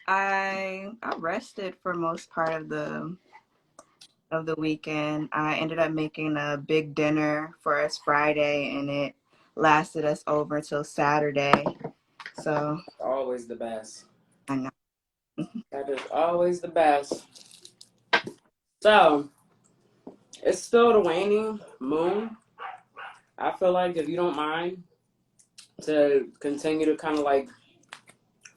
I rested for most part of the weekend. I ended up making a big dinner for us Friday, and it lasted us over till Saturday. So Always the best. I know. That is always the best. So it's still the waning moon. I feel like if you don't mind to continue to kind of like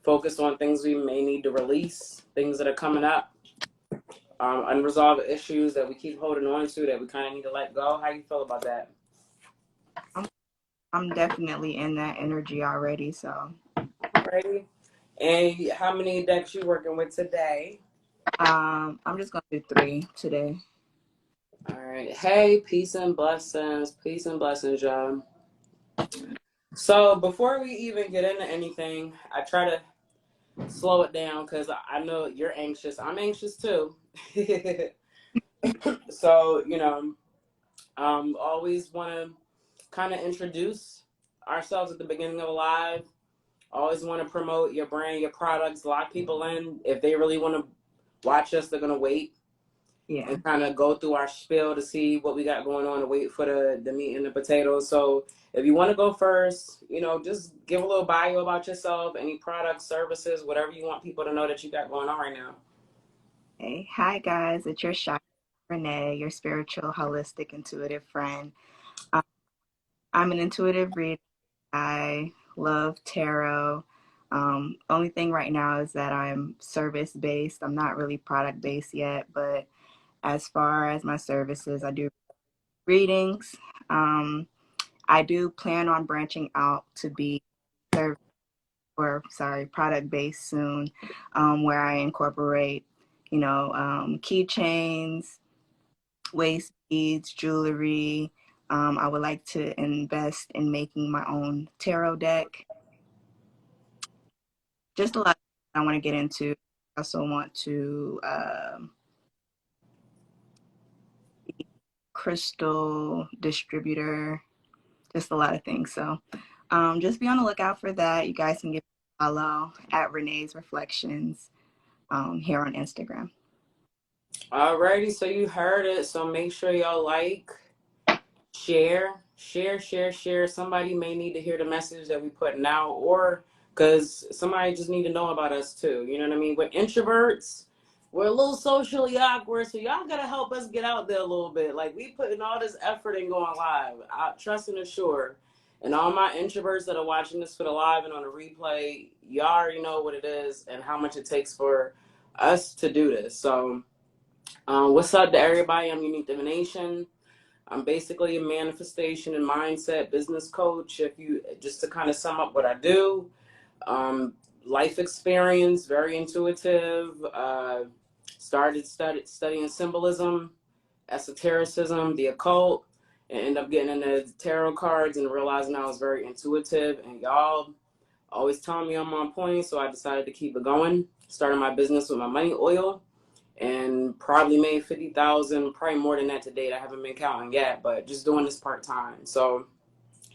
focus on things we may need to release, things that are coming up, unresolved issues that we keep holding on to that we kind of need to let go. How you feel about that? I'm I'm definitely in that energy already. So Alrighty. And how many decks you working with today? I'm just gonna do three today. All right. Hey, peace and blessings. Peace and blessings, y'all. So before we even get into anything, I try to slow it down because I know you're anxious. I'm anxious too. So, always want to kind of introduce ourselves at the beginning of a live. Always want to promote your brand, your products, lock people in. If they really want to watch us, they're going to wait. Yeah. And kind of go through our spiel to see what we got going on and wait for the meat and the potatoes. So if you want to go first, just give a little bio about yourself, any products, services, whatever you want people to know that you got going on right now. Hey, hi guys, it's your shy Renee, your spiritual, holistic, intuitive friend. Um, I'm an intuitive reader. I love tarot. Only thing right now is that I'm service based. I'm not really product based yet, but as far as my services, I do readings. Um, I do plan on branching out to be service product based soon, where I incorporate, keychains, waist beads, jewelry. I would like to invest in making my own tarot deck. Just a lot I want to get into. I also want to be crystal distributor. Just a lot of things. So just be on the lookout for that. You guys can give me a follow at Renee's Reflections here on Instagram. Alrighty, so you heard it. So make sure y'all like, share. Somebody may need to hear the message that we put now, or because somebody just need to know about us too. You know what I mean? We're introverts. We're a little socially awkward, so y'all gotta help us get out there a little bit. Like we putting all this effort in going live. I trust and assure. And all my introverts that are watching this for the live and on the replay, y'all already know what it is and how much it takes for us to do this. So, what's up to everybody? I'm Unique Divination. I'm basically a manifestation and mindset business coach. If you just to kind of sum up what I do, life experience, very intuitive. Started studying symbolism, esotericism, the occult, and end up getting into tarot cards and realizing I was very intuitive. And y'all always telling me I'm on point, so I decided to keep it going. Started my business with my money oil and probably made 50,000, probably more than that to date. I haven't been counting yet, but just doing this part time. So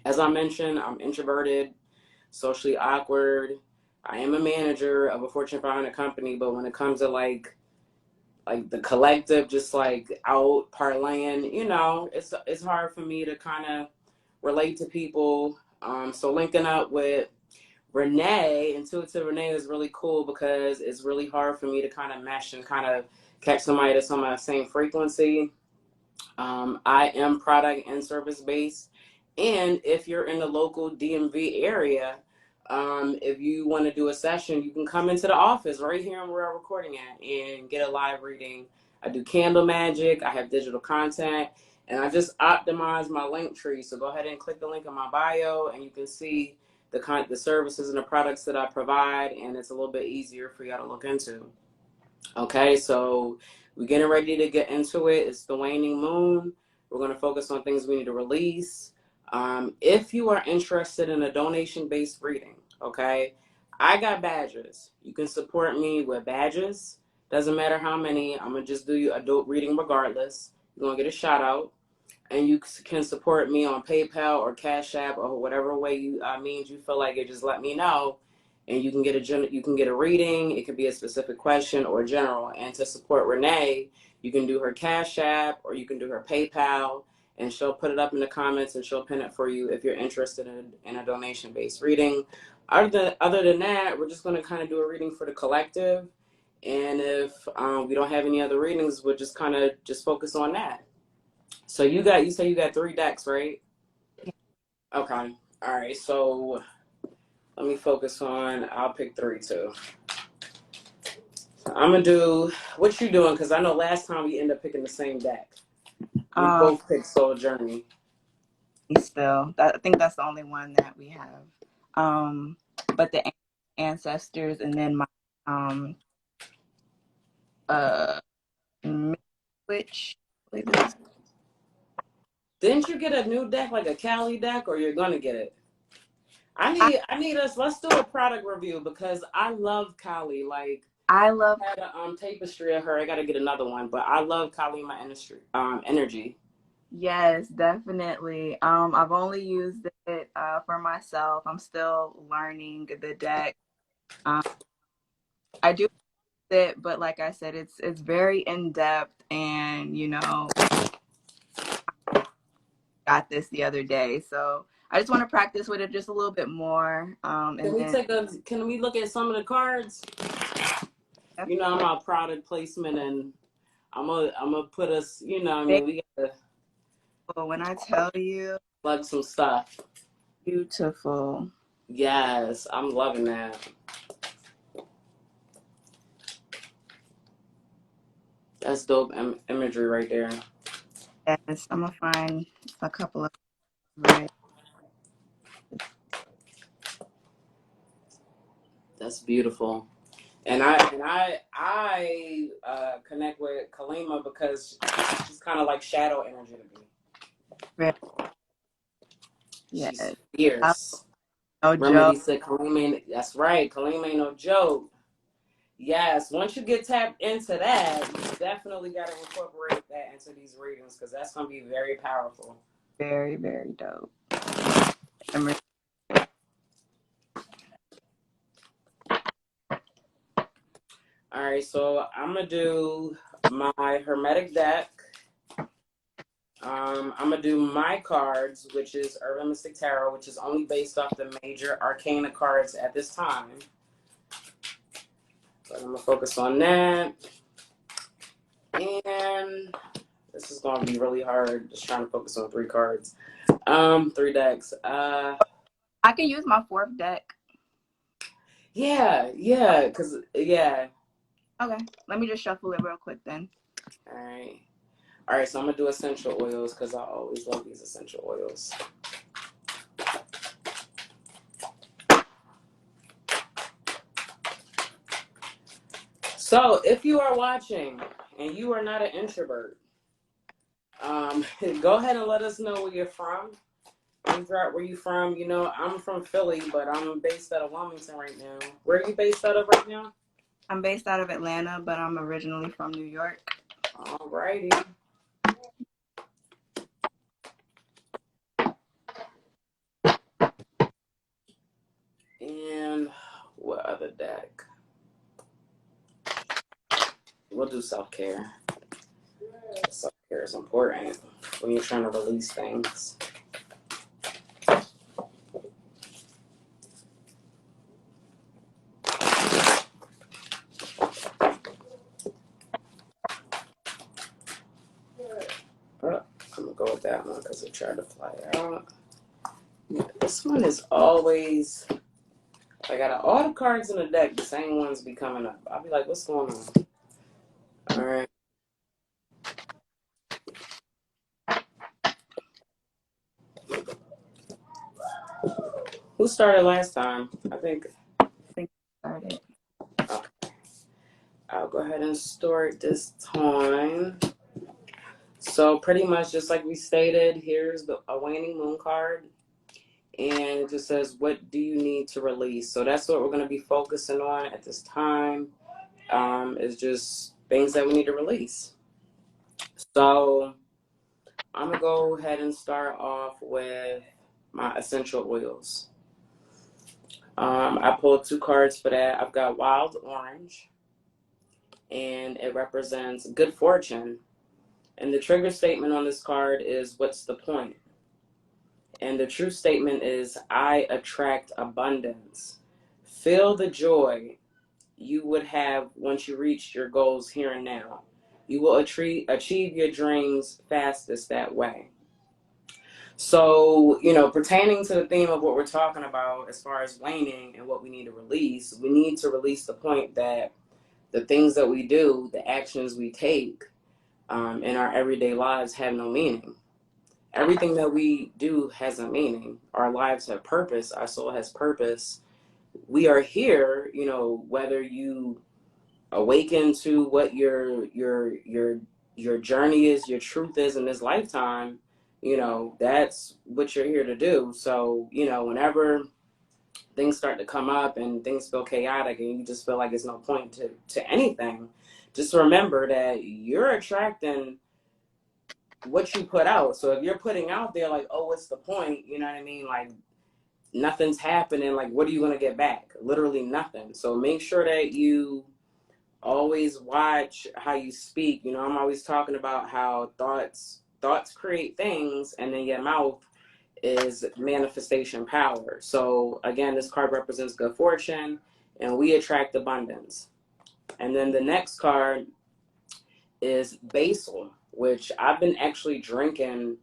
as I mentioned, I'm introverted, socially awkward. I am a manager of a Fortune 500 company, but when it comes to like the collective, just like out parlaying, it's hard for me to kind of relate to people. So linking up with Renee, Intuitive Renee, is really cool because it's really hard for me to kind of mesh and kind of catch somebody that's on my same frequency. I am product and service based. And if you're in the local DMV area, if you want to do a session, you can come into the office right here where we're recording at and get a live reading. I do candle magic. I have digital content. And I just optimize my link tree. So go ahead and click the link in my bio and you can see the services and the products that I provide. And it's a little bit easier for y'all to look into. Okay, so we're getting ready to get into it. It's the waning moon. We're going to focus on things we need to release. If you are interested in a donation-based reading, okay, I got badges. You can support me with badges. Doesn't matter how many. I'm going to just do you a dope reading regardless. You're going to get a shout out. And you can support me on PayPal or Cash App or whatever way you means you feel like it. Just let me know. and you can get a reading. It could be a specific question or general. And to support Renee, you can do her Cash App or you can do her PayPal, and she'll put it up in the comments and she'll pin it for you if you're interested in a donation-based reading. Other than that, we're just going to kind of do a reading for the collective. And if we don't have any other readings, we'll just kind of just focus on that. So you say you got 3 decks, right? Yeah. Okay. All right. So let me focus on, I'll pick 3 too. I'm going to do, what you doing? Because I know last time we ended up picking the same deck. We Um, both picked Soul Journey. Still, I think that's the only one that we have. But the ancestors, and then my uh witch, I believe it's Didn't you get a new deck, like a Cali deck, or you're going to get it? I I, need us, let's do a product review because I love Kali. Like, I love. I had a tapestry of her. I got to get another one, but I love Kali in my industry, energy. Yes, definitely. I've only used it for myself. I'm still learning the deck. Um, I do use it, but like I said, it's very in depth, and got this the other day, so I just want to practice with it just a little bit more. And then Can we look at some of the cards? You know, I'm about product placement, and I'm gonna put us, you know, I mean, we gotta when I tell you, plug some stuff. beautiful. Yes, I'm loving that. That's dope imagery right there. Yes, I'm gonna find a couple of red. That's beautiful. And I connect with Kalima because she's kind of like shadow energy to me. Red. She's Yes. fierce. No Remedy joke. said Kalima ain't, that's right. Kalima ain't no joke. Yes, once you get tapped into that, you definitely got to incorporate that into these readings because that's going to be very powerful. Very, very dope. I'm All right, so I'm going to do my Hermetic deck. I'm going to do my cards, which is Urban Mystic Tarot, which is only based off the major arcana cards at this time. So I'm going to focus on that. And this is going to be really hard, just trying to focus on 3 cards. 3 decks. I can use my 4th deck. Yeah, because, yeah. Okay, let me just shuffle it real quick then. All right. All right, so I'm going to do essential oils because I always love these essential oils. So if you are watching and you are not an introvert, go ahead and let us know where you're from. Where you from? You know, I'm from Philly, but I'm based out of Wilmington right now. Where are you based out of right now? I'm based out of Atlanta, but I'm originally from New York. All righty. And what other deck? We'll do self-care. Self-care is important when you're trying to release things. Oh, I'm gonna go with that one because it tried to fly out. Yeah, this one is always, like, out of all the cards in the deck, the same ones be coming up. I'll be like, what's going on? All right. Who started last time? I think. I think I started. Okay. I'll go ahead and start this time. So pretty much just like we stated, here's a waning moon card. And it just says, what do you need to release? So that's what we're going to be focusing on at this time. Is just things that we need to release. So I'm going to go ahead and start off with my essential oils. I pulled two cards for that. I've got Wild Orange, and it represents good fortune. And the trigger statement on this card is, what's the point? And the true statement is, I attract abundance. Feel the joy you would have once you reach your goals here and now. You will achieve your dreams fastest that way. So, pertaining to the theme of what we're talking about as far as waning and what we need to release, we need to release the point that the things that we do, the actions we take in our everyday lives have no meaning. Everything that we do has a meaning. Our lives have purpose. Our soul has purpose. We are here, whether you awaken to what your journey is, your truth is in this lifetime, that's what you're here to do. So, whenever things start to come up and things feel chaotic and you just feel like there's no point to anything, just remember that you're attracting what you put out. So if you're putting out there like, oh, what's the point? You know what I mean? Like, nothing's happening. Like, what are you going to get back? Literally nothing. So make sure that you always watch how you speak. I'm always talking about how thoughts create things, and then your mouth is manifestation power. So again, this card represents good fortune, and we attract abundance. And then the next card is basil, which I've been actually drinking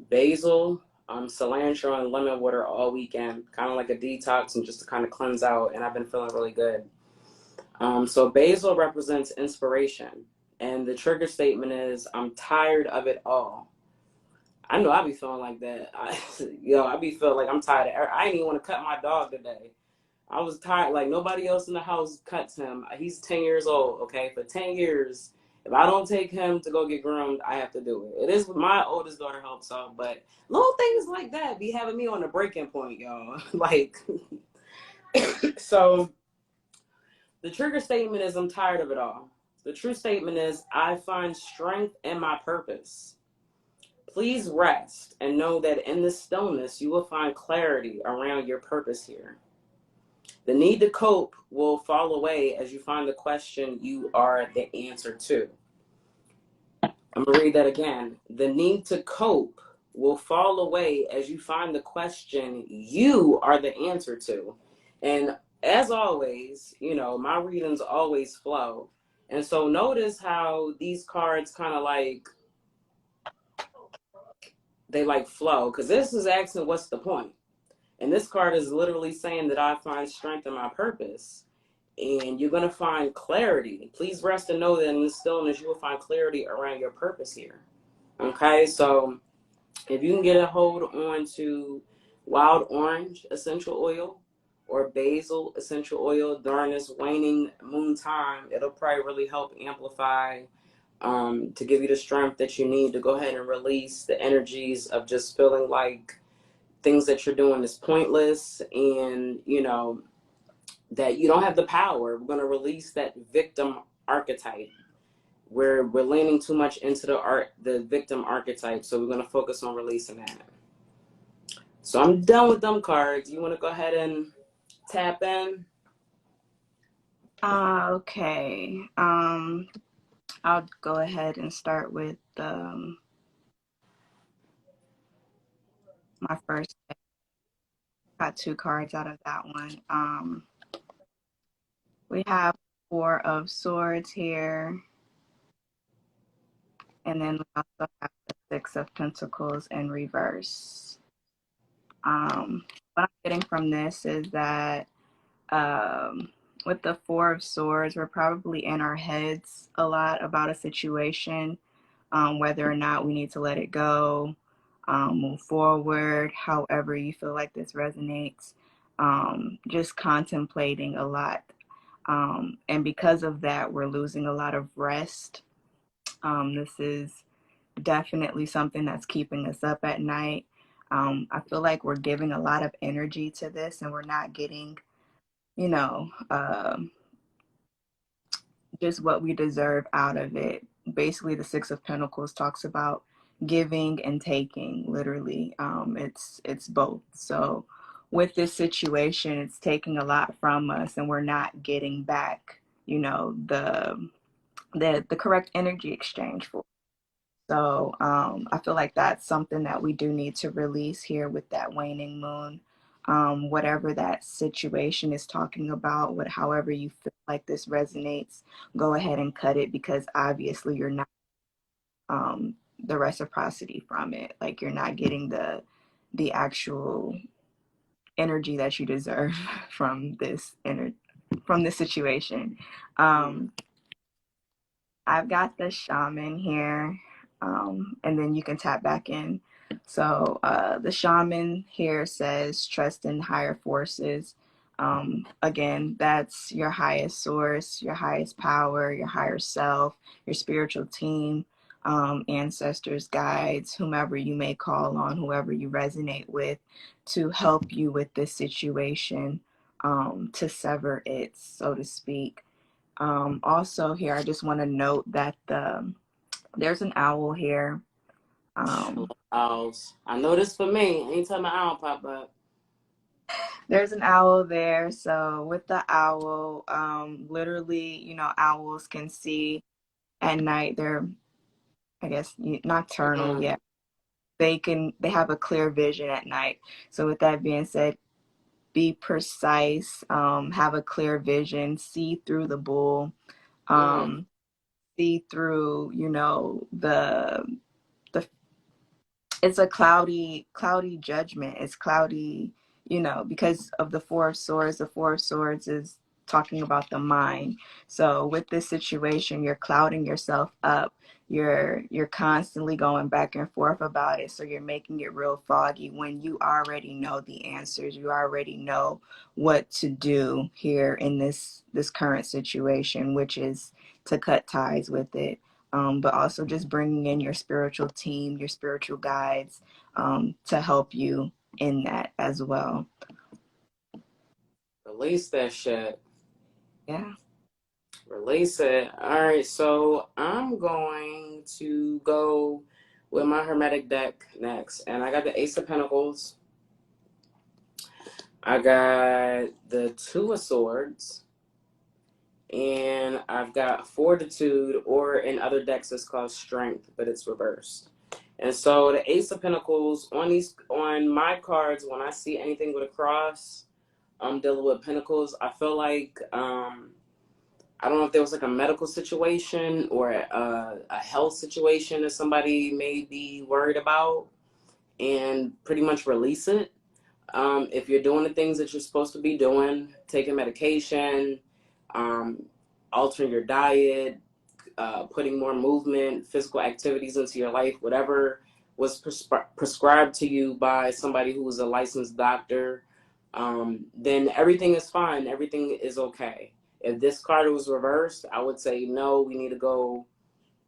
basil, cilantro, and lemon water all weekend, kind of like a detox and just to kind of cleanse out. And I've been feeling really good. So basil represents inspiration. And the trigger statement is, I'm tired of it all. I know I be feeling like that. I be feeling like I'm tired I didn't even want to cut my dog today. I was tired. Like, nobody else in the house cuts him. He's 10 years old, okay? For 10 years, if I don't take him to go get groomed, I have to do it. It is my oldest daughter helps out, but little things like that be having me on the breaking point, y'all. Like, so the trigger statement is, I'm tired of it all. The true statement is, I find strength in my purpose. Please rest and know that in this stillness, you will find clarity around your purpose here. The need to cope will fall away as you find the question you are the answer to. I'm going to read that again. The need to cope will fall away as you find the question you are the answer to. And as always, my readings always flow. And so notice how these cards kind of like, they like flow, because this is asking, what's the point? And this card is literally saying that I find strength in my purpose. And you're going to find clarity. Please rest and know that in the stillness, you will find clarity around your purpose here. Okay, so if you can get a hold on to wild orange essential oil or basil essential oil during this waning moon time, it'll probably really help amplify, to give you the strength that you need to go ahead and release the energies of just feeling like things that you're doing is pointless, and that you don't have the power. We're going to release that victim archetype, where we're leaning too much into the victim archetype. So we're going to focus on releasing that. So I'm done with them cards. You want to go ahead and tap in? Okay. I'll go ahead and start with my first. Got two cards out of that one. We have Four of Swords here, and then we also have the Six of Pentacles in reverse. What I'm getting from this is that with the Four of Swords, we're probably in our heads a lot about a situation, whether or not we need to let it go, move forward, however you feel like this resonates, just contemplating a lot. And because of that, we're losing a lot of rest. This is definitely something that's keeping us up at night. I feel like we're giving a lot of energy to this and we're not getting, you know, just what we deserve out of it. Basically, the Six of Pentacles talks about giving and taking, literally. It's both. So with this situation, it's taking a lot from us, and we're not getting back, the correct energy exchange for. So I feel like that's something that we do need to release here with that waning moon. Whatever that situation is talking about, however you feel like this resonates, go ahead and cut it, because obviously you're not the reciprocity from it. Like, you're not getting the actual energy that you deserve from this situation. Mm. Um, I've got the shaman here, and then you can tap back in. So the shaman here says trust in higher forces. Again, that's your highest source, your highest power, your higher self, your spiritual team, ancestors, guides, whomever you may call on, whoever you resonate with, to help you with this situation, to sever it, so to speak. Also here, I just want to note that there's an owl here. Um, Owls. I know this for me. Anytime an owl pop up. there's an owl there. So with the owl, literally, owls can see at night. They're, I guess, nocturnal. Mm-hmm. Yeah, they have a clear vision at night. So with that being said, be precise. Have a clear vision. See through the bull. Mm-hmm. Um, see through, the it's a cloudy judgment. It's cloudy, because of the Four of Swords. The Four of Swords is talking about the mind. So with this situation, you're clouding yourself up. You're constantly going back and forth about it. So you're making it real foggy when you already know the answers. You already know what to do here in this current situation, which is to cut ties with it. But also just bringing in your spiritual team, your spiritual guides, to help you in that as well. Release that shit. Yeah. Release it. All right, so I'm going to go with my Hermetic deck next. And I got the Ace of Pentacles. I got the Two of Swords. And I've got Fortitude, or in other decks it's called Strength, but it's reversed. And so the Ace of Pentacles on my cards, when I see anything with a cross, I'm dealing with Pentacles. I feel like I don't know if there was like a medical situation or a health situation that somebody may be worried about, and pretty much release it. If you're doing the things that you're supposed to be doing, taking medication, um, altering your diet, putting more movement, physical activities into your life, whatever was prescribed to you by somebody who was a licensed doctor, then everything is fine. Everything is okay. If this card was reversed, I would say no, we need to go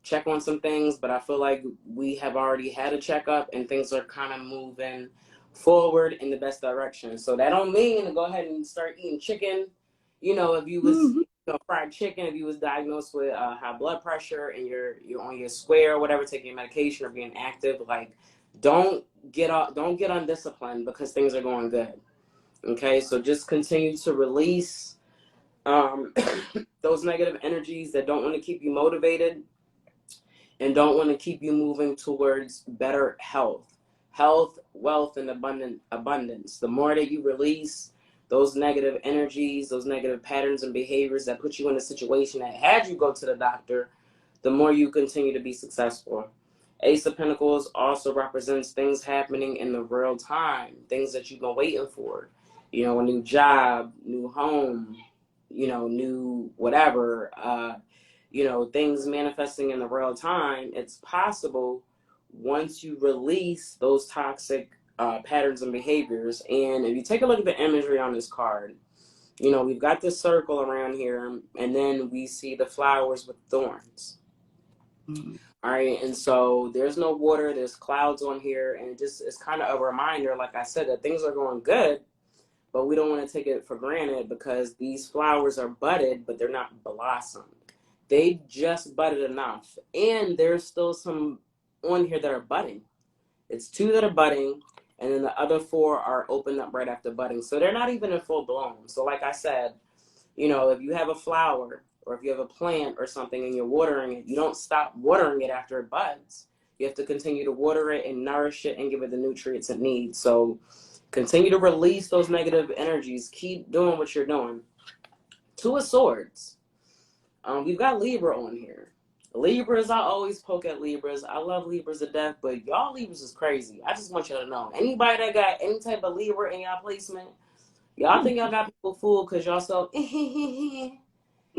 check on some things, but I feel like we have already had a checkup and things are kind of moving forward in the best direction. So that don't mean to go ahead and start eating chicken. If you was Mhm. fried chicken, if you was diagnosed with high blood pressure and you're on your square or whatever, taking your medication or being active, like don't don't get undisciplined because things are going good. Okay, so just continue to release um, those negative energies that don't want to keep you motivated and don't want to keep you moving towards better health, wealth, and abundance. The more that you release those negative energies, those negative patterns and behaviors that put you in a situation that had you go to the doctor, the more you continue to be successful. Ace of Pentacles also represents things happening in the real time, things that you've been waiting for. A new job, new home, new whatever. Things manifesting in the real time. It's possible once you release those toxic patterns and behaviors. And if you take a look at the imagery on this card, we've got this circle around here, and then we see the flowers with thorns. Mhm. All right, and so there's no water, there's clouds on here, and it's kind of a reminder, like I said, that things are going good, but we don't want to take it for granted because these flowers are budded, but they're not blossomed. They just budded enough, and there's still some on here that are budding. It's two that are budding, and then the other 4 are opened up right after budding. So they're not even in full bloom. So like I said, if you have a flower or if you have a plant or something and you're watering it, you don't stop watering it after it buds. You have to continue to water it and nourish it and give it the nutrients it needs. So continue to release those negative energies. Keep doing what you're doing. 2 of Swords. We've got Libra on here. Libras, I always poke at Libras. I love Libras to death, but y'all Libras is crazy. I just want y'all to know. Anybody that got any type of Libra in y'all placement, y'all think y'all got people fooled because y'all so, and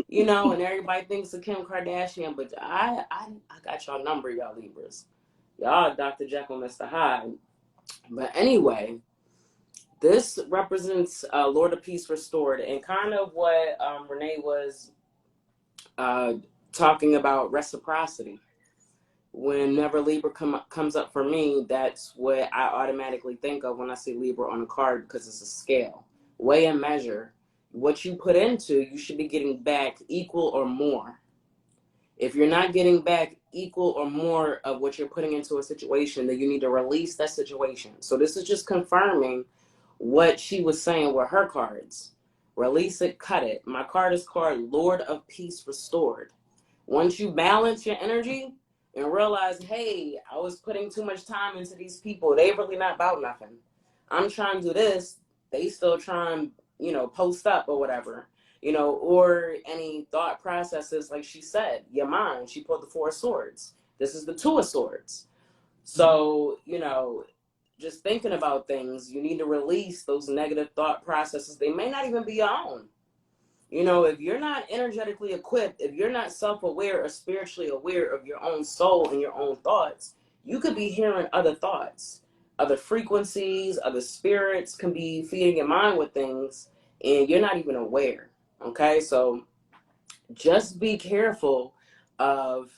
everybody thinks of Kim Kardashian, but I got y'all number, y'all Libras. Y'all Dr. Jekyll, Mr. Hyde. But anyway, this represents Lord of Peace restored, and kind of what Renee was talking about reciprocity. Whenever Libra comes up for me, that's what I automatically think of when I see Libra on a card, because it's a scale. Weigh and measure. What you put into, you should be getting back equal or more. If you're not getting back equal or more of what you're putting into a situation, then you need to release that situation. So this is just confirming what she was saying with her cards. Release it, cut it. My card is called Lord of Peace Restored. Once you balance your energy and realize, hey, I was putting too much time into these people. They really not about nothing. I'm trying to do this. They still trying, post up or whatever, or any thought processes, like she said, your mind. She pulled the 4 of Swords. This is the 2 of Swords. So, just thinking about things, you need to release those negative thought processes. They may not even be your own. If you're not energetically equipped, if you're not self-aware or spiritually aware of your own soul and your own thoughts, you could be hearing other thoughts, other frequencies, other spirits can be feeding your mind with things, and you're not even aware. Okay, so just be careful of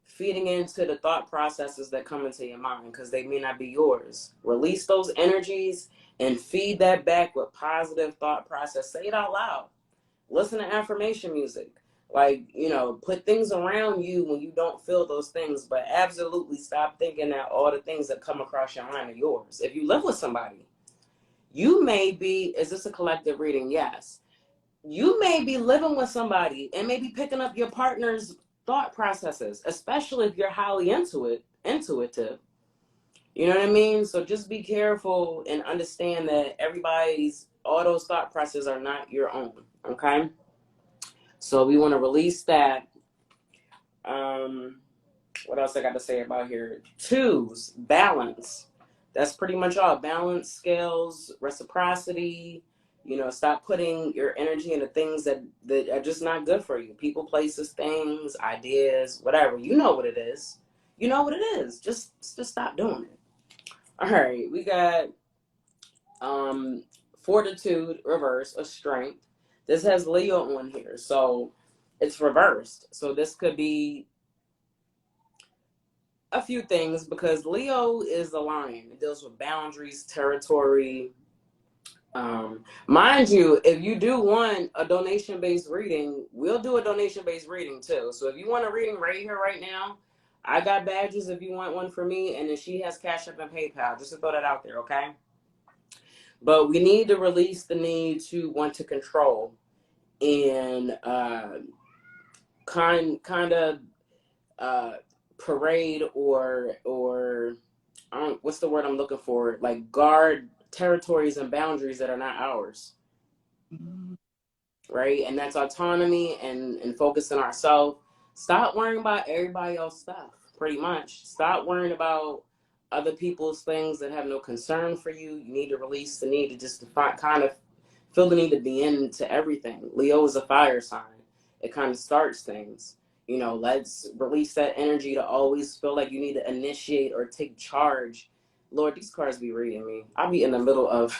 feeding into the thought processes that come into your mind, because they may not be yours. Release those energies and feed that back with positive thought process. Say it out loud. Listen to affirmation music. Put things around you when you don't feel those things, but absolutely stop thinking that all the things that come across your mind are yours. If you live with somebody, you may be, is this a collective reading? Yes. You may be living with somebody and maybe picking up your partner's thought processes, especially if you're highly intuitive. You know what I mean? So just be careful and understand that all those thought processes are not your own. Okay? So we want to release that. What else I got to say about here? 2s, balance. That's pretty much all. Balance, scales, reciprocity. Stop putting your energy into things that are just not good for you. People, places, things, ideas, whatever. You know what it is. You know what it is. Just stop doing it. All right, we got Fortitude, reverse, of strength. This has Leo on here, so it's reversed. So this could be a few things, because Leo is the lion. It deals with boundaries, territory. Mind you, if you do want a donation-based reading, we'll do a donation-based reading too. So if you want a reading right here, right now, I got badges if you want one for me, and then she has Cash App and PayPal, just to throw that out there, okay? But we need to release the need to want to control and kind of parade or what's the word I'm looking for? Like guard territories and boundaries that are not ours, right? And that's autonomy and focusing on ourselves. Stop worrying about everybody else's stuff. Pretty much, stop worrying about other people's things that have no concern for you. You need to release the need to just kind of feel the need to be into everything. Leo is a fire sign. It kind of starts things. Let's release that energy to always feel like you need to initiate or take charge. Lord, these cards be reading me. I be in the middle of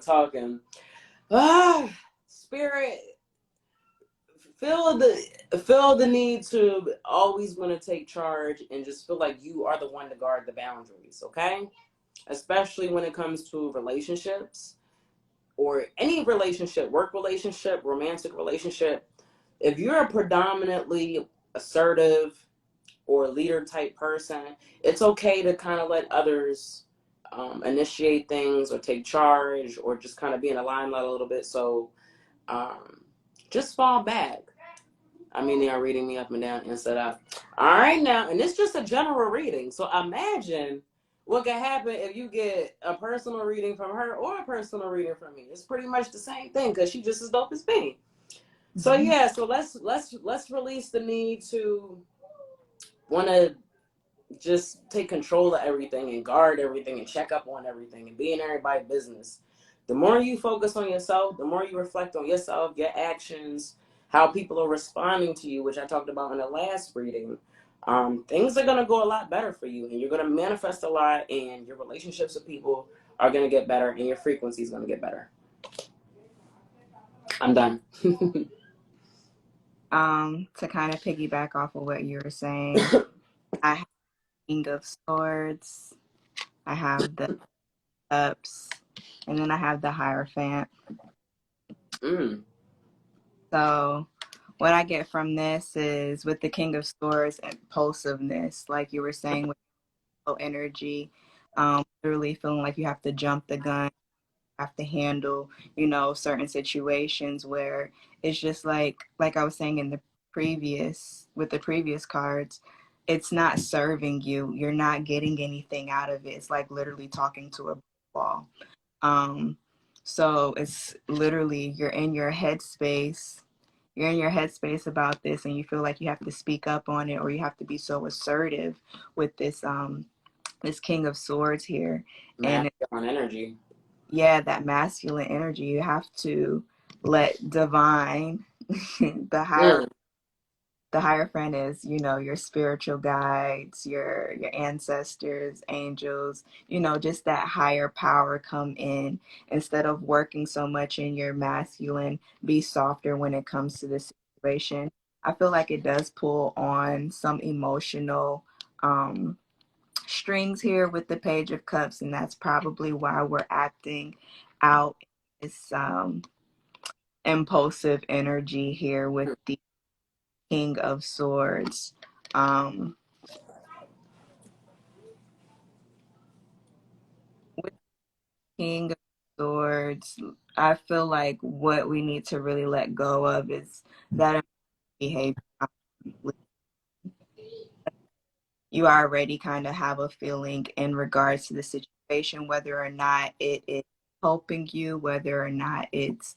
talking. Spirit, feel the need to always want to take charge and just feel like you are the one to guard the boundaries, okay? Especially when it comes to relationships or any relationship, work relationship, romantic relationship. If you're predominantly assertive, or leader type person, it's okay to kind of let others initiate things or take charge or just kind of be in the limelight a little bit. So um, just fall back. I mean, they are reading me up and down, inside out. All right, now, and it's just a general reading. So imagine what could happen if you get a personal reading from her or a personal reading from me. It's pretty much the same thing because she just as dope as me. So yeah, so let's release the need to want to just take control of everything and guard everything and check up on everything and be in everybody's business. The more you focus on yourself, the more you reflect on yourself, your actions, how people are responding to you, which I talked about in the last reading, things are going to go a lot better for you, and you're going to manifest a lot, and your relationships with people are going to get better, and your frequency is going to get better. I'm done. To kind of piggyback off of what you were saying, I have King of Swords, I have the Cups, and then I have the Hierophant. Mm. So what I get from this is with the King of Swords, impulsiveness, like you were saying, with low energy, literally feeling like you have to jump the gun, have to handle, certain situations where it's just like I was saying in the with the previous cards, it's not serving you. You're not getting anything out of it. It's like literally talking to a wall. Um, so it's literally you're in your headspace about this and you feel like you have to speak up on it, or you have to be so assertive with this King of Swords here. And Masculine energy. yeah, that masculine energy, you have to let divine, the higher Mm. the Hierophant is, your spiritual guides, your ancestors, angels, just that higher power come in. Instead of working so much in your masculine, be softer when it comes to this situation. I feel like it does pull on some emotional strings here with the Page of Cups, and that's probably why we're acting out this impulsive energy here with the King of Swords. Um, with King of Swords, I feel like what we need to really let go of is that behavior. You already kind of have a feeling in regards to the situation, whether or not it is helping you, whether or not it's,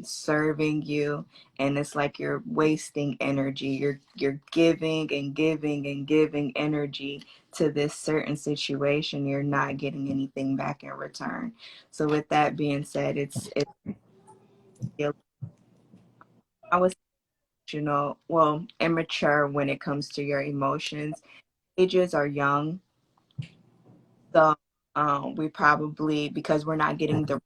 serving you. And it's like you're wasting energy. You're giving and giving and giving energy to this certain situation. You're not getting anything back in return. So with that being said, it's I was, well, immature when it comes to your emotions. Ages are young. So we probably, because we're not getting the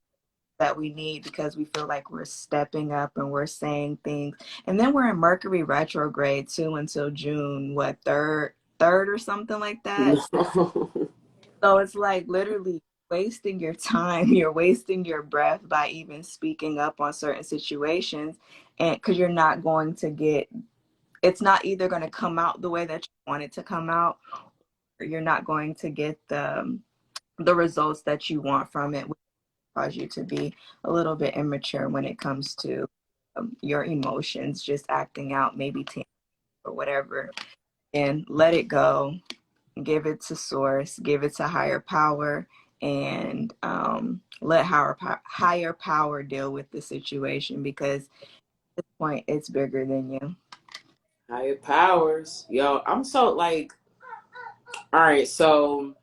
that we need, because we feel like we're stepping up and we're saying things. And then we're in Mercury retrograde too until June, what, third or something like that. No. So it's like literally wasting your time, you're wasting your breath by even speaking up on certain situations. And because you're not going to get, it's not either going to come out the way that you want it to come out, or you're not going to get the results that you want from it, which cause you to be a little bit immature when it comes to your emotions, just acting out, maybe or whatever, and let it go, give it to source, give it to higher power, and let higher power deal with the situation, because at this point it's bigger than you. Higher powers. Yo, I'm so like, all right, so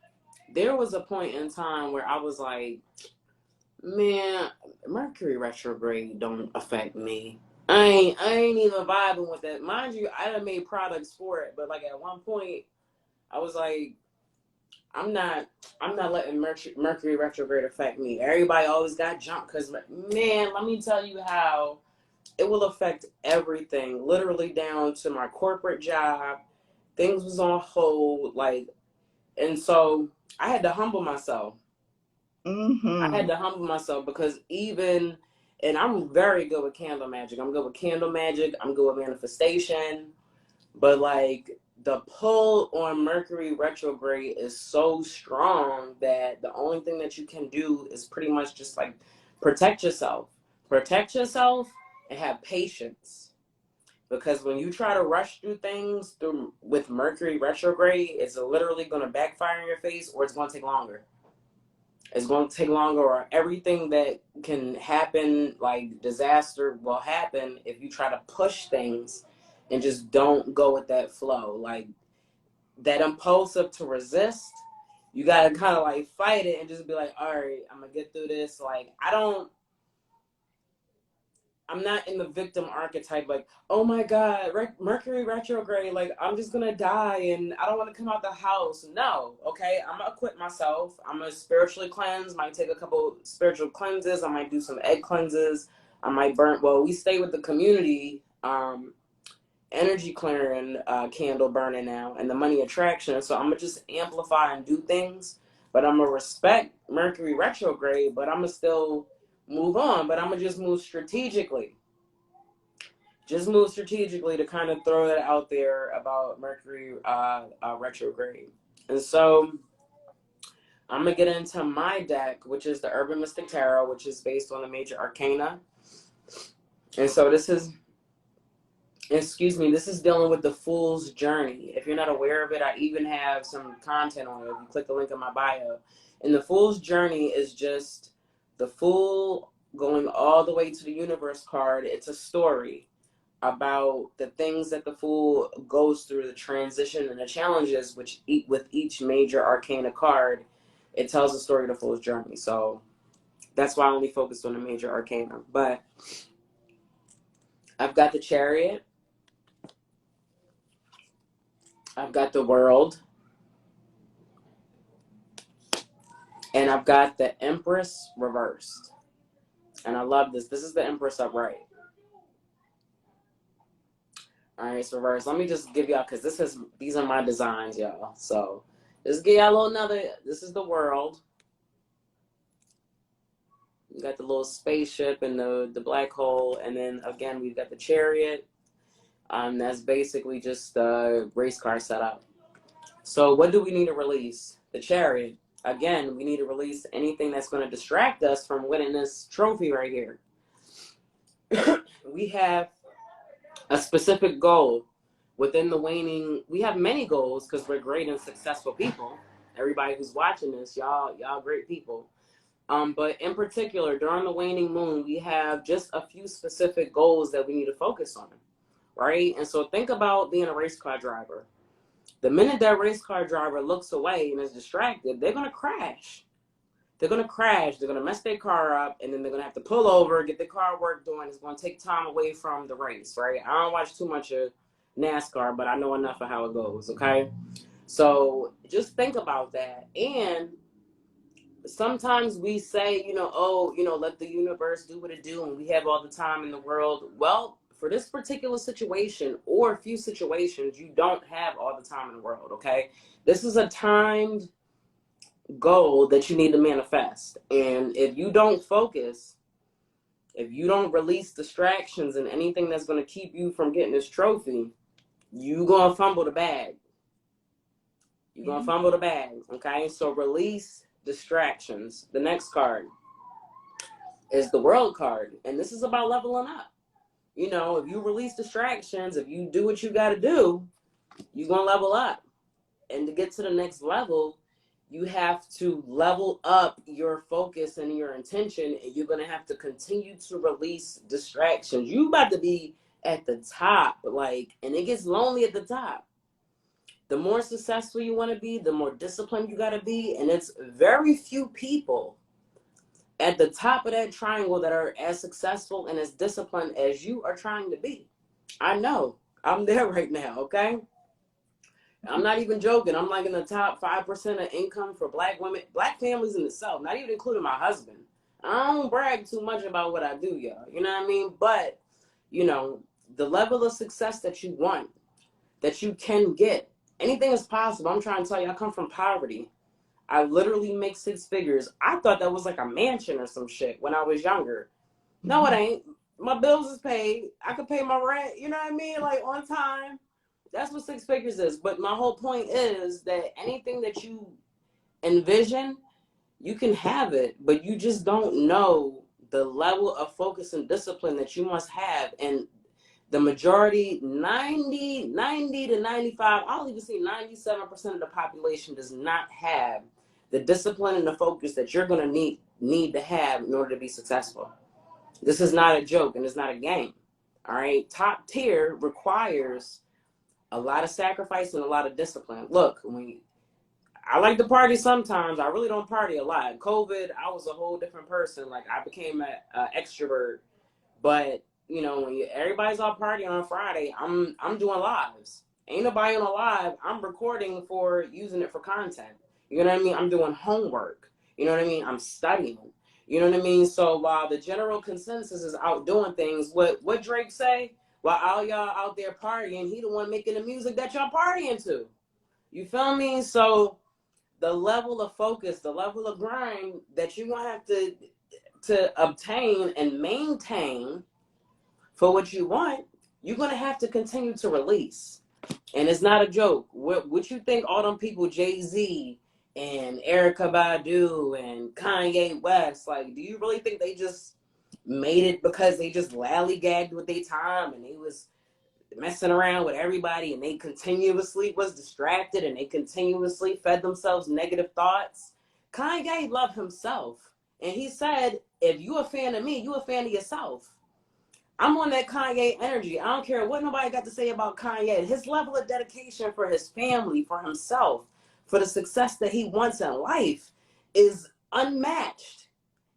there was a point in time where I was like, man, Mercury retrograde don't affect me. I ain't even vibing with that. Mind you, I done made products for it, but like at one point I was like, I'm not I'm not letting Mercury retrograde affect me. Everybody always got jumped because man, let me tell you how it will affect everything, literally down to my corporate job. Things was on hold, like, and so I had to humble myself. I Mm-hmm. had to humble myself because even, and I'm very good with candle magic. I'm good with candle magic. I'm good with manifestation. But like the pull on Mercury retrograde is so strong that the only thing that you can do is pretty much just like protect yourself. Protect yourself and have patience. Because when you try to rush through things through with Mercury retrograde, it's literally going to backfire in your face, or it's going to take longer. It's going to take longer, or everything that can happen, like disaster, will happen if you try to push things and just don't go with that flow. Like that impulsive to resist, you got to kind of like fight it and just be like, all right, I'm going to get through this. Like, I'm not in the victim archetype, like, oh my God, Mercury retrograde, like, I'm just gonna die and I don't wanna come out the house. No, okay, I'm gonna equip myself. I'm gonna spiritually cleanse, might take a couple spiritual cleanses, I might do some egg cleanses, I might we stay with the community, energy clearing candle burning now, and the money attraction, so I'm gonna just amplify and do things, but I'm gonna respect Mercury retrograde, but I'm gonna still move on, but I'm gonna just move strategically. Just move strategically to kind of throw that out there about Mercury retrograde. And so I'm gonna get into my deck, which is the Urban Mystic Tarot, which is based on the major arcana. And so this is dealing with the Fool's Journey. If you're not aware of it, I even have some content on it. If you click the link in my bio. And the Fool's Journey is just the Fool going all the way to the Universe card. It's a story about the things that the Fool goes through, the transition and the challenges, which with each major arcana card, it tells the story of the Fool's Journey. So that's why I only focused on the major arcana. But I've got the Chariot. I've got the World. And I've got the Empress reversed. And I love this. This is the Empress upright. All right, it's reversed. Let me just give y'all, because these are my designs, y'all. So just give y'all a little this is the World. We got the little spaceship and the black hole. And then again, we've got the Chariot. That's basically just the race car setup. So what do we need to release? The Chariot. Again, we need to release anything that's going to distract us from winning this trophy right here. We have a specific goal within the waning. We have many goals because we're great and successful people. Everybody who's watching this, y'all great people. But in particular, during the waning moon, we have just a few specific goals that we need to focus on, right? And so think about being a race car driver. The minute that race car driver looks away and is distracted, they're going to crash. They're going to crash. They're going to mess their car up, and then they're going to have to pull over, get their car work done. It's going to take time away from the race, right? I don't watch too much of NASCAR, but I know enough of how it goes, okay? So just think about that. And sometimes we say, let the universe do what it do, and we have all the time in the world. Well, for this particular situation or a few situations, you don't have all the time in the world, okay? This is a timed goal that you need to manifest. And if you don't focus, if you don't release distractions and anything that's going to keep you from getting this trophy, you're going to fumble the bag. You're going to fumble the bag, okay? So release distractions. The next card is the World card, and this is about leveling up. If you release distractions, if you do what you got to do, you're going to level up. And to get to the next level, you have to level up your focus and your intention, and you're going to have to continue to release distractions. You about to be at the top, and it gets lonely at the top. The more successful you want to be, the more disciplined you got to be, and it's very few people at the top of that triangle that are as successful and as disciplined as you are trying to be. I know. I'm there right now, okay? I'm not even joking. I'm like in the top 5% of income for Black women, Black families in itself, not even including my husband. I don't brag too much about what I do, y'all. You know what I mean? But, the level of success that you want, that you can get, anything is possible. I'm trying to tell you, I come from poverty. I literally make 6 figures. I thought that was like a mansion or some shit when I was younger. No, it ain't. My bills is paid. I could pay my rent, you know what I mean? Like on time. That's what six figures is. But my whole point is that anything that you envision, you can have it, but you just don't know the level of focus and discipline that you must have. And the majority, 90 to 95, I'll even say 97% of the population does not have the discipline and the focus that you're going to need to have in order to be successful. This is not a joke and it's not a game. All right. Top tier requires a lot of sacrifice and a lot of discipline. Look, I like to party sometimes. I really don't party a lot. COVID, I was a whole different person. Like I became an extrovert. But you know, when everybody's all partying on Friday, I'm doing lives. Ain't nobody on a live. I'm recording for using it for content. You know what I mean? I'm doing homework. You know what I mean? I'm studying. You know what I mean? So while the general consensus is out doing things, what Drake say? While all y'all out there partying, he the one making the music that y'all partying to. You feel me? So the level of focus, the level of grind that you're gonna have to obtain and maintain for what you want, you're gonna have to continue to release. And it's not a joke. What you think all them people, Jay-Z and Erykah Badu and Kanye West, like, do you really think they just made it because they just lollygagged with their time and they was messing around with everybody and they continuously was distracted and they continuously fed themselves negative thoughts? Kanye loved himself. And he said, if you a fan of me, you a fan of yourself. I'm on that Kanye energy. I don't care what nobody got to say about Kanye. His level of dedication for his family, for himself, for the success that he wants in life is unmatched.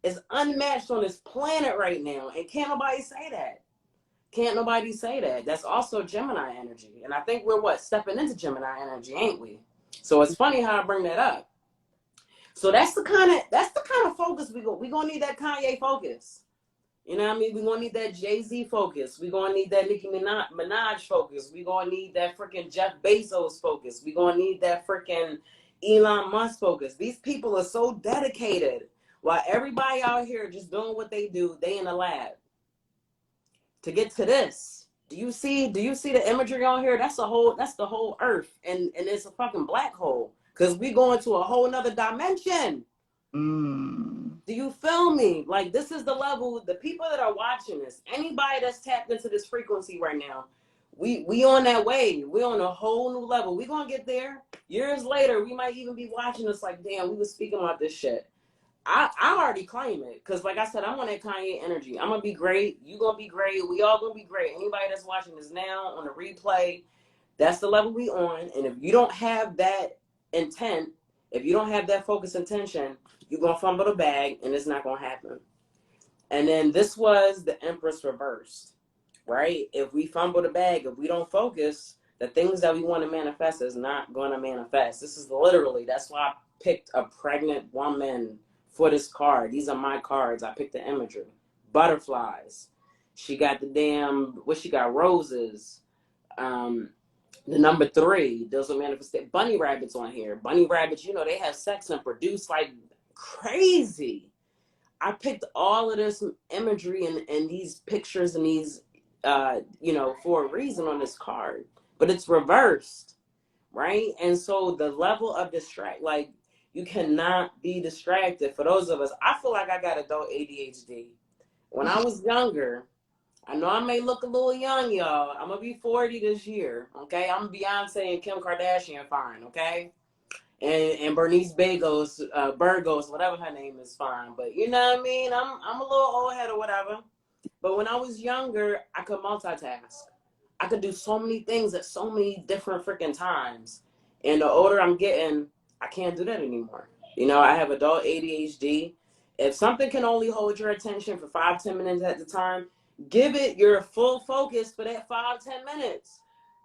Is unmatched on this planet right now. And can't nobody say that. Can't nobody say that. That's also Gemini energy. And I think we're stepping into Gemini energy, ain't we? So it's funny how I bring that up. So that's the kind of focus we gonna need, that Kanye focus. You know what I mean? We're going to need that Jay-Z focus. We're going to need that Nicki Minaj focus. We're going to need that freaking Jeff Bezos focus. We're going to need that freaking Elon Musk focus. These people are so dedicated. While everybody out here just doing what they do, they in the lab. To get to this, do you see the imagery on here? That's the whole earth. And it's a fucking black hole. Because we going to a whole nother dimension. Do you feel me? Like, this is the level, the people that are watching this, anybody that's tapped into this frequency right now, we on that wave. We on a whole new level. We gonna get there. Years later, we might even be watching this like, damn, we was speaking about this shit. I already claim it. Because like I said, I'm on that Kanye energy. I'm gonna be great. You gonna be great. We all gonna be great. Anybody that's watching this now on the replay, that's the level we on. And if you don't have that intent, if you don't have that focus intention, you're going to fumble the bag and it's not going to happen. And then this was the Empress reversed, right? If we fumble the bag, if we don't focus, the things that we want to manifest is not going to manifest. This is literally, that's why I picked a pregnant woman for this card. These are my cards. I picked the imagery. Butterflies. She got the damn, she got? Roses. The number 3, those are manifested. Bunny rabbits on here. Bunny rabbits, they have sex and produce like crazy. I picked all of this imagery and these pictures and these, for a reason on this card. But it's reversed, right? And so the level of like, you cannot be distracted. For those of us, I feel like I got adult ADHD. When I was younger, I know I may look a little young, y'all. I'm going to be 40 this year, okay? I'm Beyonce and Kim Kardashian fine, okay? And Bernice Burgos, whatever her name is, fine. But you know what I mean? I'm a little old head or whatever. But when I was younger, I could multitask. I could do so many things at so many different freaking times. And the older I'm getting, I can't do that anymore. I have adult ADHD. If something can only hold your attention for 5-10 minutes at the time, give it your full focus for that 5-10 minutes.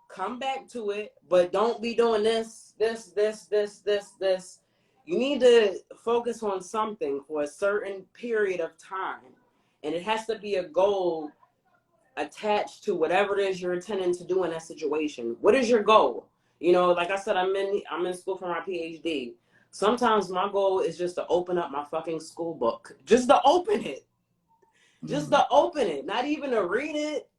Come back to it, but don't be doing this. You need to focus on something for a certain period of time. And it has to be a goal attached to whatever it is you're intending to do in that situation. What is your goal? Like I said, I'm in school for my PhD. Sometimes my goal is just to open up my fucking school book. Just to open it. Just to open it. Not even to read it.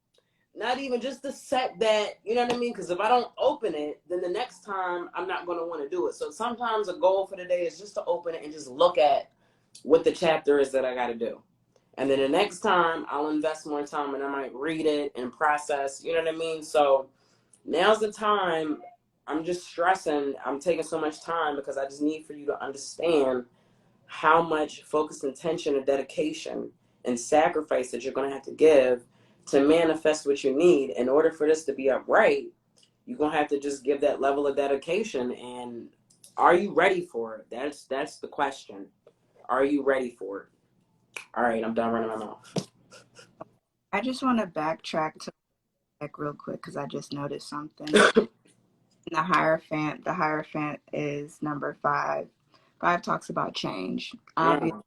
Not even just to set that, you know what I mean? Because if I don't open it, then the next time I'm not going to want to do it. So sometimes a goal for the day is just to open it and just look at what the chapter is that I got to do. And then the next time I'll invest more time and I might read it and process, you know what I mean? So now's the time. I'm just stressing. I'm taking so much time because I just need for you to understand how much focus, intention, and dedication and sacrifice that you're going to have to give to manifest what you need. In order for this to be upright, you're going to have to just give that level of dedication. And are you ready for it? That's the question. Are you ready for it? All right, I'm done running my mouth. I just want to backtrack to like real quick because I just noticed something. The Hierophant is number 5. 5 talks about change. Obviously, Mm.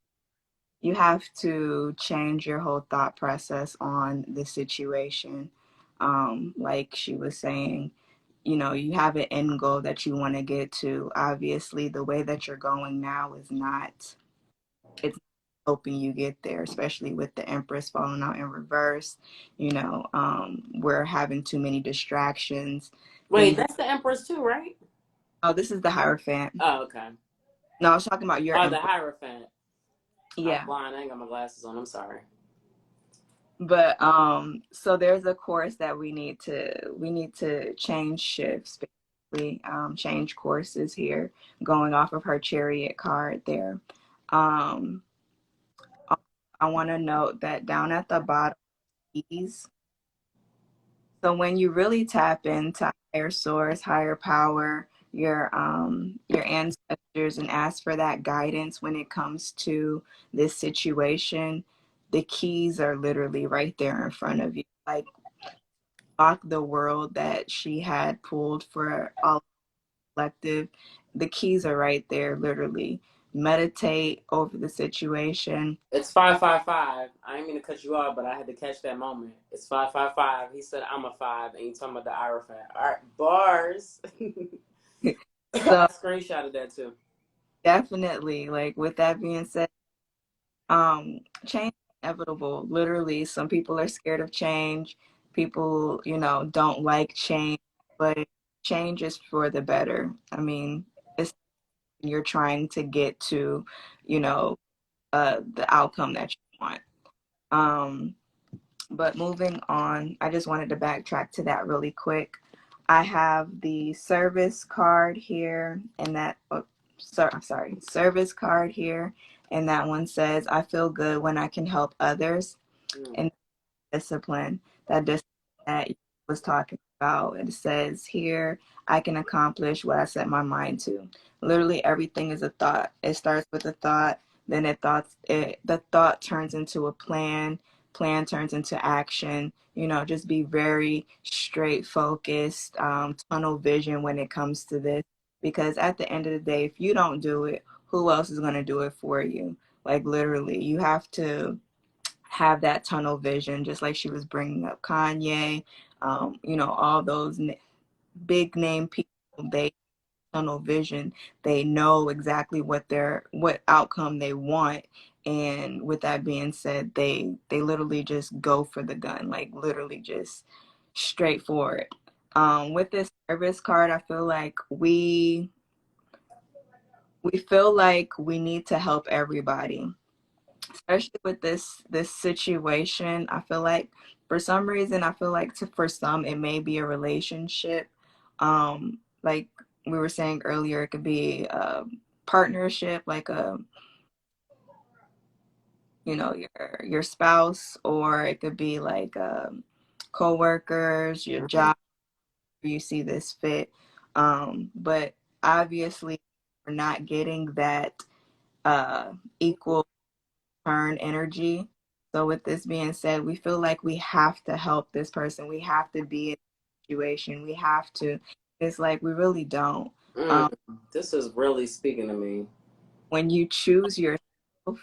you have to change your whole thought process on the situation. Like she was saying, you have an end goal that you want to get to. Obviously, the way that you're going now is not, it's helping you get there, especially with the Empress falling out in reverse. We're having too many distractions. Wait, Things. that's the Empress too, right? Oh, this is the Hierophant. Oh, okay. No, I was talking about your Oh, the Empress. Hierophant. I'm Yeah. blind. I ain't got my glasses on. I'm sorry. But so there's a course that we need to change shifts, basically, change courses here, going off of her chariot card there. Um I want to note that down at the bottom, keys. So when you really tap into higher source, higher power, your ancestors, and ask for that guidance when it comes to this situation, the keys are literally right there in front of you. Like block the world that she had pulled for all collective. The keys are right there, literally. Meditate over the situation. It's 555. I didn't mean to cut you off, but I had to catch that moment. It's 555. He said I'm a five, and you talking about the Hierophant. All right, bars. I So screenshotted that too. definitely, like with that being said, change is inevitable. Literally, some people are scared of change. People, don't like change, but change is for the better. I mean, it's you're trying to get to, you know, the outcome that you want. Um, but moving on, I just wanted to backtrack to that really quick. I have the service card here, and I'm sorry, service card here, and that one says, "I feel good when I can help others." Mm. And discipline, that discipline that you was talking about. It says here, I can accomplish what I set my mind to. Literally everything is a thought. It starts with a thought, then the thought turns into a plan turns into action. Just be very straight focused, tunnel vision when it comes to this. Because at the end of the day, if you don't do it, who else is going to do it for you? Like literally, you have to have that tunnel vision, just like she was bringing up Kanye, all those big name people, they tunnel vision, they know exactly what outcome they want. And with that being said, they literally just go for the gun, like literally just straightforward. With this service card, I feel like we feel like we need to help everybody, especially with this situation. I feel like for some reason, I feel like for some it may be a relationship. Like we were saying earlier, it could be a partnership, like your spouse, or it could be like co-workers, your job, where you see this fit. But obviously we're not getting that equal turn energy. So with this being said, we feel like we have to help this person. We have to be in a situation. We have to. It's like we really don't. Mm. Um, This is really speaking to me. when you choose yourself,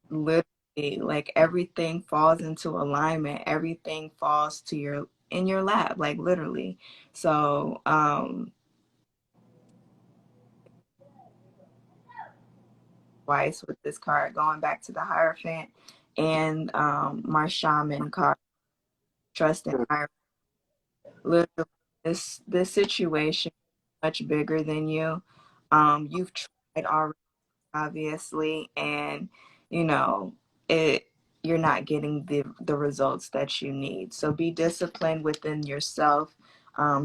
literally, like everything falls into alignment. Everything falls to in your lap, like literally. So, twice with this card, going back to the Hierophant and my Shaman card. trust in higher. Literally, this situation is much bigger than you. You've tried already, obviously, and you know it. You're not getting the results that you need. So be disciplined within yourself.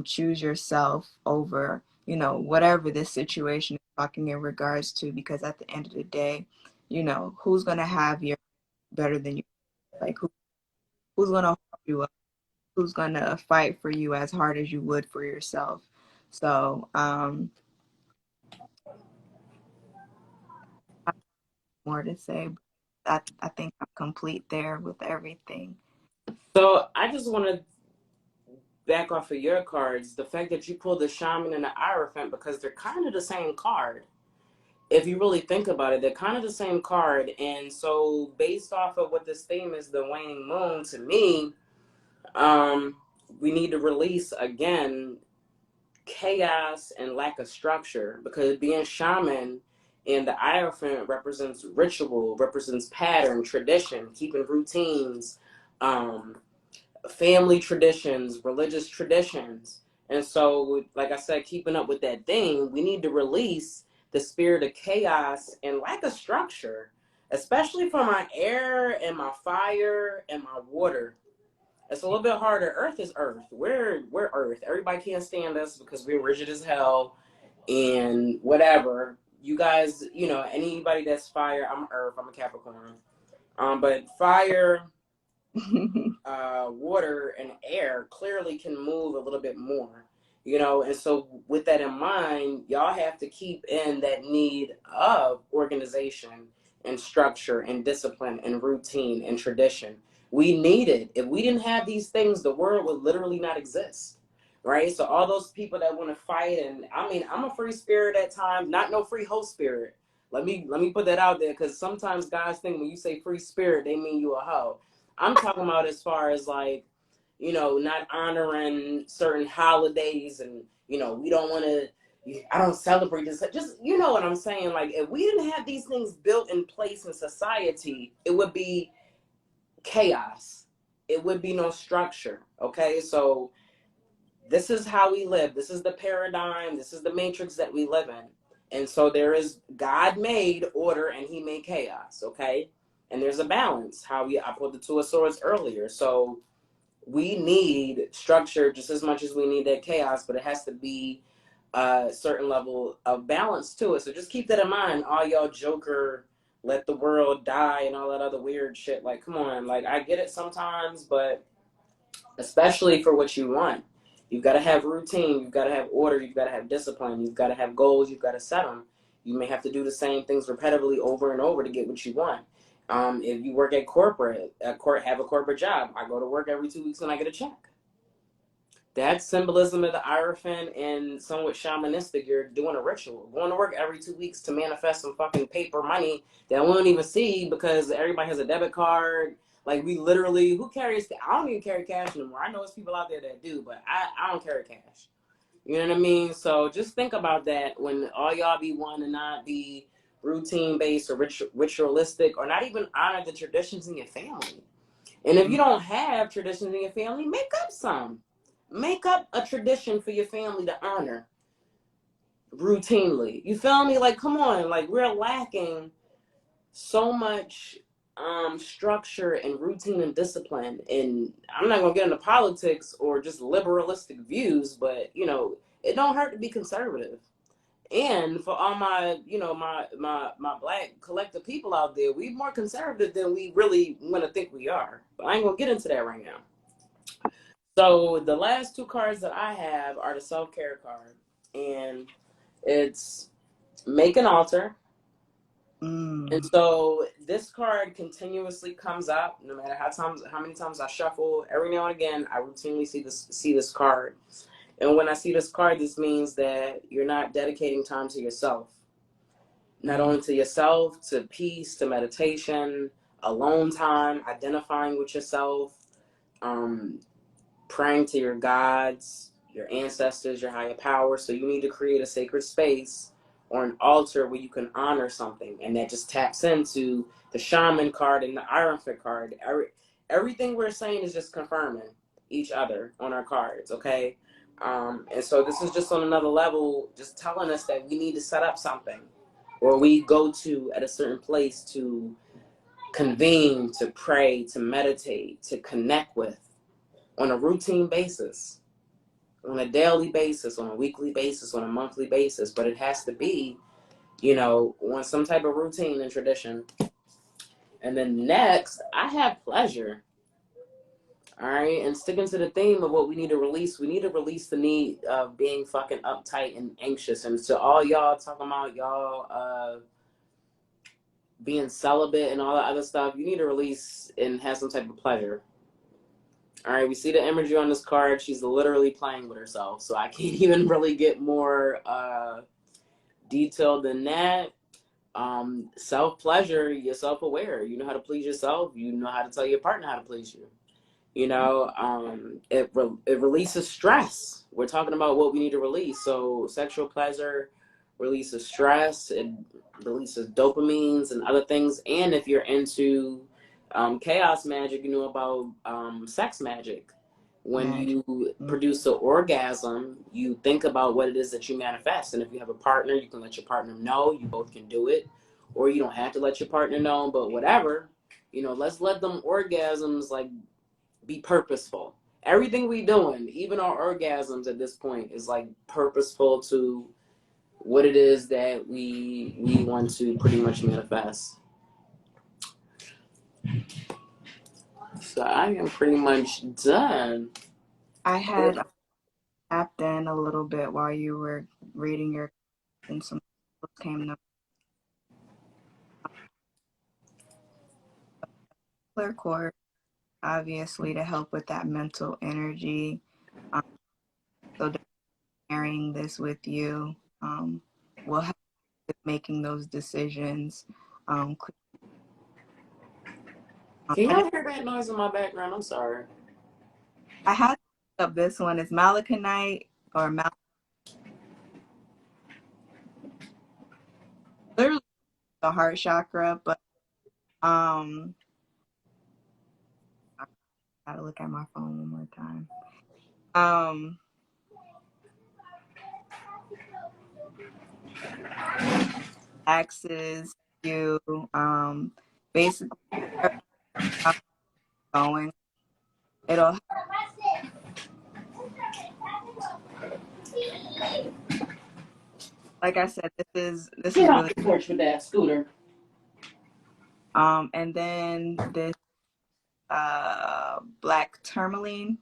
Choose yourself over, whatever this situation is talking in regards to, because at the end of the day, who's gonna have your better than you? Like who's gonna hold you up? Who's gonna fight for you as hard as you would for yourself? So I have more to say, but I think I'm complete there with everything. So I just want to back off of your cards, the fact that you pulled the shaman and the Hierophant, because they're kind of the same card. If you really think about it, they're kind of the same card. And so based off of what this theme is, the waning moon, to me, um, we need to release again chaos and lack of structure, because being shaman and the Hierophant represents ritual, represents pattern, tradition, keeping routines, um, family traditions, religious traditions. And so, like I said, keeping up with that thing, we need to release the spirit of chaos and lack of structure, especially for my air and my fire and my water. It's a little bit harder. Earth is Earth. We're Earth. Everybody can't stand us because we're rigid as hell and whatever. You guys, anybody that's fire, I'm Earth. I'm a Capricorn. But fire, water and air clearly can move a little bit more, and so with that in mind, y'all have to keep in that need of organization and structure and discipline and routine and tradition. We need it. If we didn't have these things, the world would literally not exist, right? So all those people that want to fight, and I mean, I'm a free spirit at times, not no free host spirit. Let me put that out there, because sometimes guys think when you say free spirit they mean you a hoe. I'm talking about as far as like, not honoring certain holidays, and we don't want to. I don't celebrate this. Just what I'm saying. Like, if we didn't have these things built in place in society, it would be chaos. It would be no structure. Okay, so this is how we live. This is the paradigm. This is the matrix that we live in. And so there is God made order and he made chaos. Okay. And there's a balance. I put the Two of Swords earlier. So we need structure just as much as we need that chaos, but it has to be a certain level of balance to it. So just keep that in mind. All y'all Joker, let the world die and all that other weird shit. Like, come on. Like, I get it sometimes, but especially for what you want. You've got to have routine, you've got to have order, you've got to have discipline, you've got to have goals, you've got to set them. You may have to do the same things repetitively over and over to get what you want. If you work have a corporate job, I go to work every 2 weeks and I get a check. That's symbolism of the Hierophant and somewhat shamanistic. You're doing a ritual. Going to work every 2 weeks to manifest some fucking paper money that we don't even see because everybody has a debit card. Like, we literally, who carries, I don't even carry cash anymore. I know there's people out there that do, but I don't carry cash. You know what I mean? So just think about that when all y'all be wanting to not be routine based or ritualistic, or not even honor the traditions in your family. And if you don't have traditions in your family, make up some. Make up a tradition for your family to honor routinely. You feel me? Like, come on. Like, we're lacking so much structure and routine and discipline. And I'm not going to get into politics or just liberalistic views, but, it don't hurt to be conservative. And for all my, my black collective people out there, we more conservative than we really want to think we are. But I ain't gonna get into that right now. So the last two cards that I have are the self-care card, and it's make an altar. And Mm. so this card continuously comes up, no matter how many times I shuffle. Every now and again, I routinely see this card. And when I see this card, this means that you're not dedicating time to yourself. Not Mm. only to yourself, to peace, to meditation, alone time, identifying with yourself, um, praying to your gods, your ancestors, your higher power. So you need to create a sacred space or an altar where you can honor something. And that just taps into the shaman card and the Iron Fist card. Everything we're saying is just confirming. each other on our cards, okay? And so this is just on another level, just telling us that we need to set up something, or we go to at a certain place to convene, to pray, to meditate, to connect with on a routine basis, on a daily basis, on a weekly basis, on a monthly basis. But it has to be, on some type of routine and tradition. And then next, I have pleasure. All right. And sticking to the theme of what we need to release the need of being fucking uptight and anxious. And to all y'all talking about y'all being celibate and all that other stuff, you need to release and have some type of pleasure. All right. We see the imagery on this card. She's literally playing with herself. So I can't even really get more detailed than that. Self pleasure, you're self aware. You know how to please yourself. You know how to tell your partner how to please you. It releases stress. We're talking about what we need to release. So sexual pleasure releases stress. It releases dopamines and other things. And if you're into chaos magic, you know about sex magic. When Magic. you produce an orgasm, you think about what it is that you manifest. And if you have a partner, you can let your partner know. You both can do it. Or you don't have to let your partner know, but whatever. Let's let them orgasms like be purposeful. Everything we doing, even our orgasms at this point, is like purposeful to what it is that we want to pretty much manifest. So I am pretty much done. I had tapped in a little bit while you were reading your, and some came to clear core, obviously, to help with that mental energy. Um, so sharing this with you will help with making those decisions. Um, Can and y'all hear that noise in my background? I'm sorry. I had to look up this one. It's Malakanite or literally the heart chakra, but um, I gotta look at my phone one more time. Um, Axes you basically how it's going. It'll, like I said, this is Get off really the porch with that scooter. and then this black tourmaline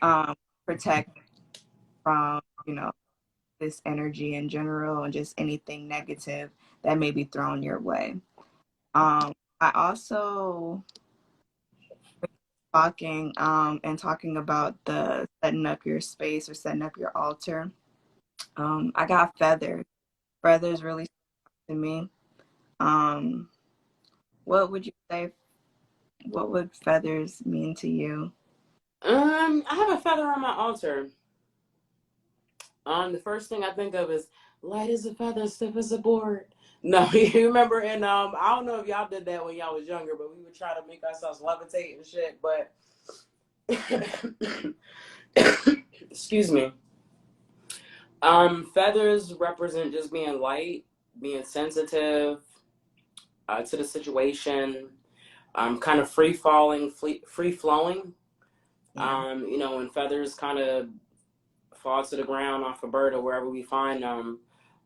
um protect from this energy in general and just anything negative that may be thrown your way. I also talking about the setting up your space or setting up your altar. I got feathers. Feathers really to me. Um, what would you say? What would feathers mean to you? I have a feather on my altar. The first thing I think of is light as a feather, stiff as a board. No, you remember? And I don't know if y'all did that when y'all was younger, but we would try to make ourselves levitate and shit. But excuse me. Feathers represent just being light, being sensitive to the situation, kind of free falling, free flowing. Yeah. When feathers kind of fall to the ground off a bird or wherever we find them.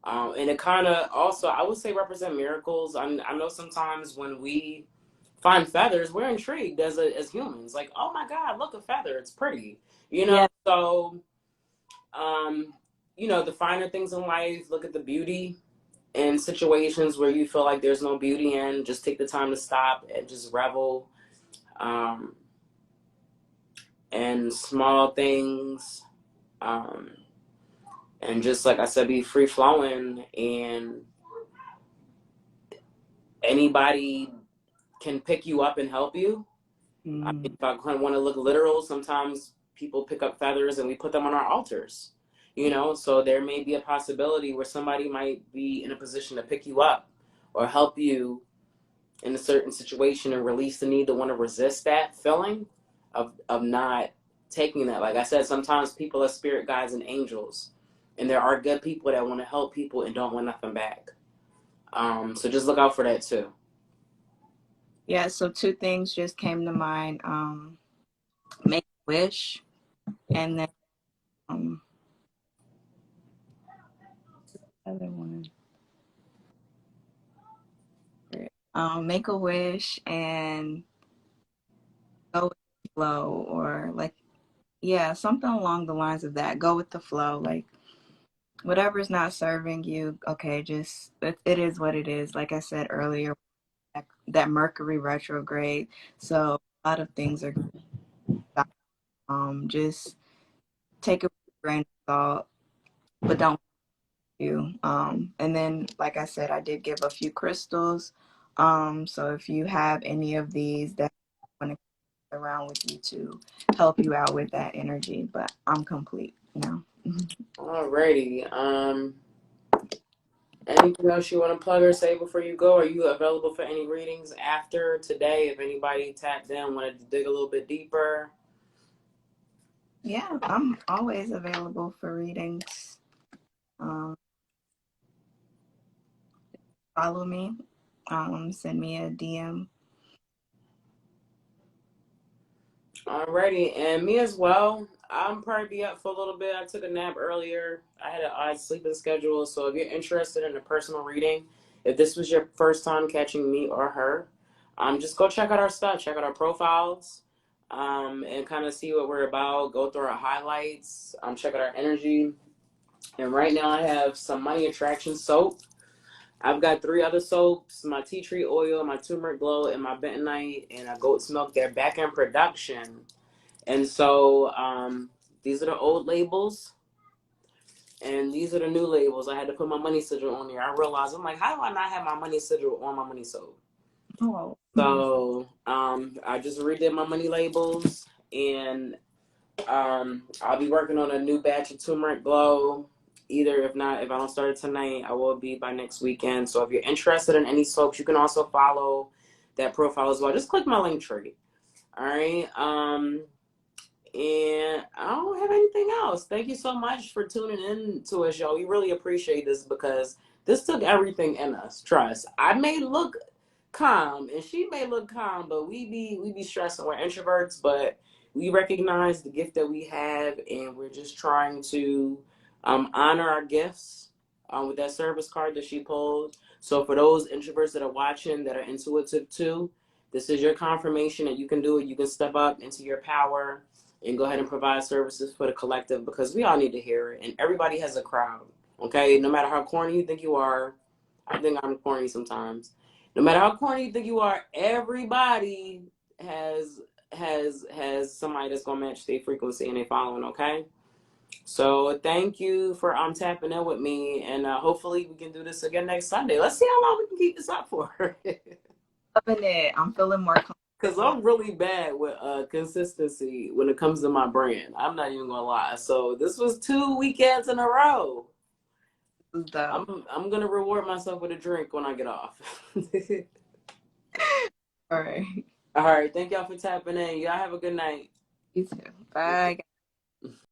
And it kind of also, I would say, represent miracles. I know sometimes when we find feathers, we're intrigued as humans. Like, oh my God, look, a feather. It's pretty. Yeah. So, um, the finer things in life, look at the beauty in situations where you feel like there's no beauty in. Just take the time to stop and just revel um, in small things. Um, and just like I said, be free flowing, and anybody can pick you up and help you. I mean, Mm, if I kind of want to look literal, sometimes people pick up feathers and we put them on our altars. So there may be a possibility where somebody might be in a position to pick you up or help you in a certain situation and release the need to want to resist that feeling. of not taking that. Like I said, sometimes people are spirit guides and angels, and there are good people that want to help people and don't want nothing back. So just look out for that too. Yeah, so two things just came to mind. Make a wish, and then um, other one. Make a wish and go with the flow, or like, yeah, something along the lines of that. Go with the flow, like whatever's not serving you. Okay, just it is what it is. Like I said earlier, that Mercury retrograde. So a lot of things are just take it with a grain of salt, but don't you. And then, like I said, I did give a few crystals. So if you have any of these that want to carry around with you to help you out with that energy, but I'm complete now. Alrighty. Anything else you want to plug or say before you go? Are you available for any readings after today? If anybody tapped in, wanted to dig a little bit deeper. Yeah, I'm always available for readings. Um, Follow me. Send me a DM. Alrighty, and me as well. I'm probably be up for a little bit. I took a nap earlier. I had an odd sleeping schedule, so if you're interested in a personal reading, if this was your first time catching me or her, just go check out our stuff, check out our profiles, and kind of see what we're about. Go through our highlights, check out our energy. And right now, I have some money attraction soap. I've got 3 other soaps: my tea tree oil, my turmeric glow, and my bentonite and a goat's milk. They're back in production. And so these are the old labels, and these are the new labels. I had to put my money sigil on there. I realized, I'm like, how do I not have my money sigil on my money soap? Oh, So I just redid my money labels, and I'll be working on a new batch of turmeric glow. Either if not, if I don't start it tonight, I will be by next weekend. So if you're interested in any soaps, you can also follow that profile as well. Just click my link tree. All right. And I don't have anything else. Thank you so much for tuning in to us, y'all. We really appreciate this because this took everything in us. Trust. I may look calm and she may look calm, but we be stressing. We're introverts, but we recognize the gift that we have, and we're just trying to honor our gifts with that service card that she pulled. So for those introverts that are watching that are intuitive too, this is your confirmation that you can do it. You can step up into your power and go ahead and provide services for the collective, because we all need to hear it, and everybody has a crowd. Okay, no matter how corny you think you are, I think I'm corny sometimes. No matter how corny you think you are, everybody has has somebody that's gonna match their frequency and their following. Okay, so thank you for tapping in with me, and hopefully we can do this again next Sunday. Let's see how long we can keep this up for. loving it. I'm feeling more Because comfortable. I'm really bad with consistency when it comes to my brand. I'm not even gonna lie. So this was 2 weekends in a row. This is dope. I'm gonna reward myself with a drink when I get off. All right. All right, thank y'all for tapping in. Y'all have a good night. You too. Bye.